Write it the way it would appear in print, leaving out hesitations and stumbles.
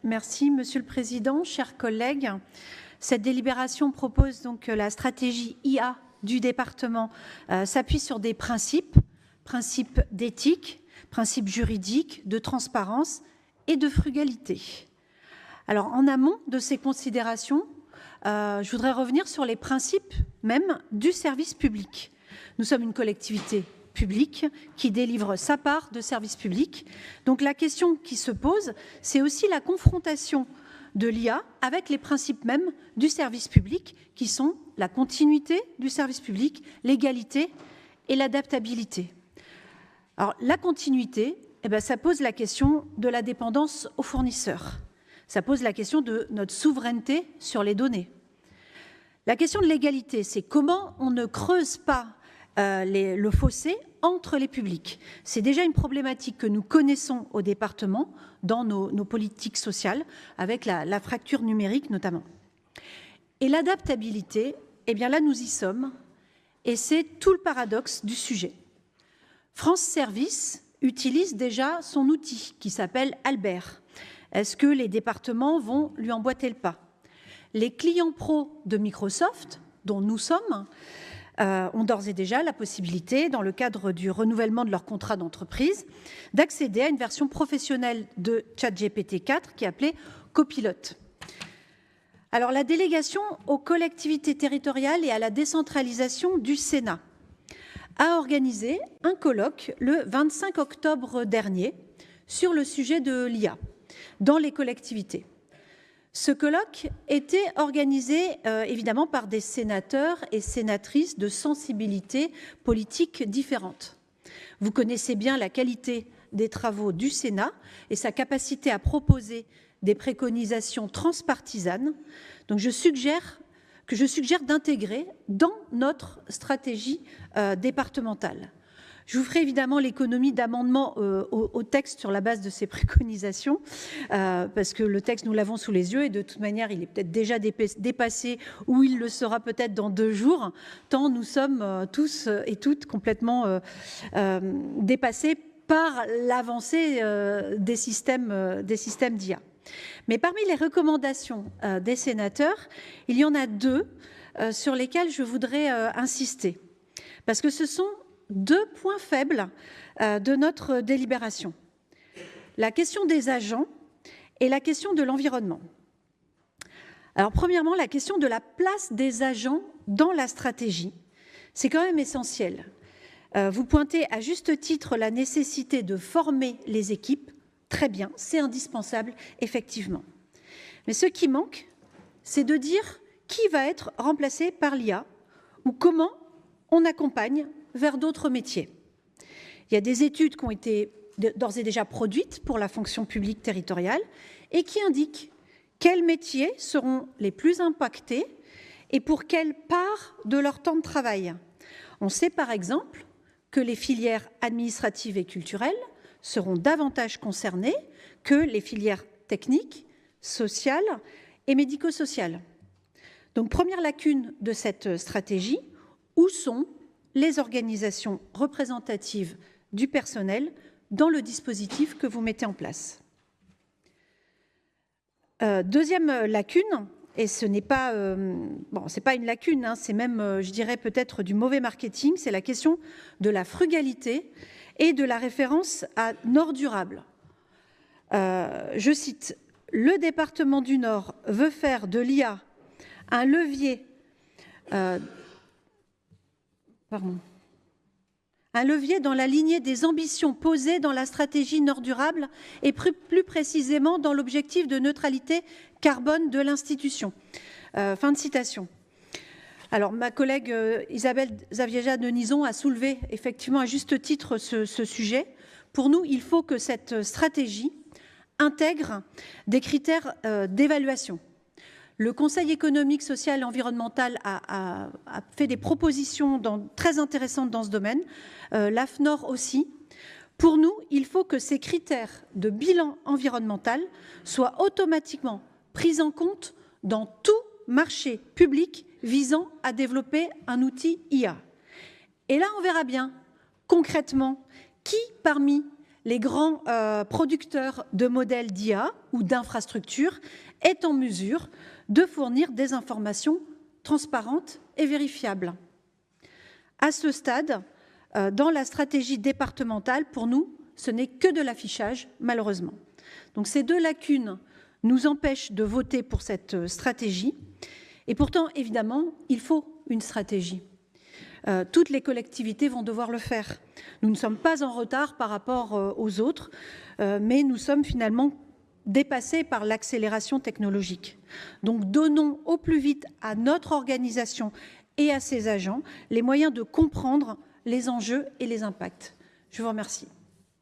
Merci, Monsieur le Président, chers collègues. Cette délibération propose donc que la stratégie IA du département s'appuie sur des principes d'éthique, principes juridiques, de transparence et de frugalité. Alors, en amont de ces considérations, je voudrais revenir sur les principes même du service public. Nous sommes une collectivité publique qui délivre sa part de service public. Donc la question qui se pose, c'est aussi la confrontation de l'IA avec les principes mêmes du service public, qui sont la continuité du service public, l'égalité et l'adaptabilité. Alors la continuité, ça pose la question de la dépendance aux fournisseurs. Ça pose la question de notre souveraineté sur les données. La question de l'égalité, c'est comment on ne creuse pas le fossé entre les publics. C'est déjà une problématique que nous connaissons au département dans nos politiques sociales, avec la fracture numérique notamment. Et l'adaptabilité, là nous y sommes, et c'est tout le paradoxe du sujet. France Service utilise déjà son outil qui s'appelle Albert. Est-ce que les départements vont lui emboîter le pas? Les clients pro de Microsoft, dont nous sommes, ont d'ores et déjà la possibilité, dans le cadre du renouvellement de leur contrat d'entreprise, d'accéder à une version professionnelle de ChatGPT 4 qui est appelée Copilote. Alors, la délégation aux collectivités territoriales et à la décentralisation du Sénat a organisé un colloque le 25 octobre dernier sur le sujet de l'IA dans les collectivités. Ce colloque était organisé évidemment par des sénateurs et sénatrices de sensibilités politiques différentes. Vous connaissez bien la qualité des travaux du Sénat et sa capacité à proposer des préconisations transpartisanes. Donc je suggère d'intégrer dans notre stratégie départementale. Je vous ferai évidemment l'économie d'amendements au texte sur la base de ces préconisations, parce que le texte, nous l'avons sous les yeux et de toute manière, il est peut-être déjà dépassé ou il le sera peut-être dans 2 jours, tant nous sommes tous et toutes complètement dépassés par l'avancée des systèmes d'IA. Mais parmi les recommandations des sénateurs, il y en a 2 sur lesquelles je voudrais insister, parce que ce sont 2 points faibles de notre délibération. La question des agents et la question de l'environnement. Alors, premièrement, la question de la place des agents dans la stratégie. C'est quand même essentiel. Vous pointez à juste titre la nécessité de former les équipes. Très bien, c'est indispensable, effectivement. Mais ce qui manque, c'est de dire qui va être remplacé par l'IA ou comment on accompagne vers d'autres métiers. Il y a des études qui ont été d'ores et déjà produites pour la fonction publique territoriale et qui indiquent quels métiers seront les plus impactés et pour quelle part de leur temps de travail. On sait par exemple que les filières administratives et culturelles seront davantage concernées que les filières techniques, sociales et médico-sociales. Donc, première lacune de cette stratégie, où sont les organisations représentatives du personnel dans le dispositif que vous mettez en place? Deuxième lacune, et ce n'est pas, c'est pas une lacune, c'est même, je dirais peut-être du mauvais marketing, c'est la question de la frugalité et de la référence à Nord Durable. Je cite, « Le département du Nord veut faire de l'IA un levier dans la lignée des ambitions posées dans la stratégie Nord Durable et plus précisément dans l'objectif de neutralité carbone de l'institution. » Fin de citation. Alors, ma collègue Isabelle Zaviaja-Denison a soulevé effectivement à juste titre ce sujet. Pour nous, il faut que cette stratégie intègre des critères d'évaluation. Le Conseil économique, social et environnemental a fait des propositions très intéressantes dans ce domaine, l'AFNOR aussi. Pour nous, il faut que ces critères de bilan environnemental soient automatiquement pris en compte dans tout marché public visant à développer un outil IA. Et là, on verra bien concrètement qui parmi les grands producteurs de modèles d'IA ou d'infrastructures aient en mesure de fournir des informations transparentes et vérifiables. À ce stade, dans la stratégie départementale, pour nous, ce n'est que de l'affichage, malheureusement. Donc ces deux lacunes nous empêchent de voter pour cette stratégie. Et pourtant, évidemment, il faut une stratégie. Toutes les collectivités vont devoir le faire. Nous ne sommes pas en retard par rapport aux autres, mais nous sommes finalement dépassés par l'accélération technologique. Donc donnons au plus vite à notre organisation et à ses agents les moyens de comprendre les enjeux et les impacts. Je vous remercie.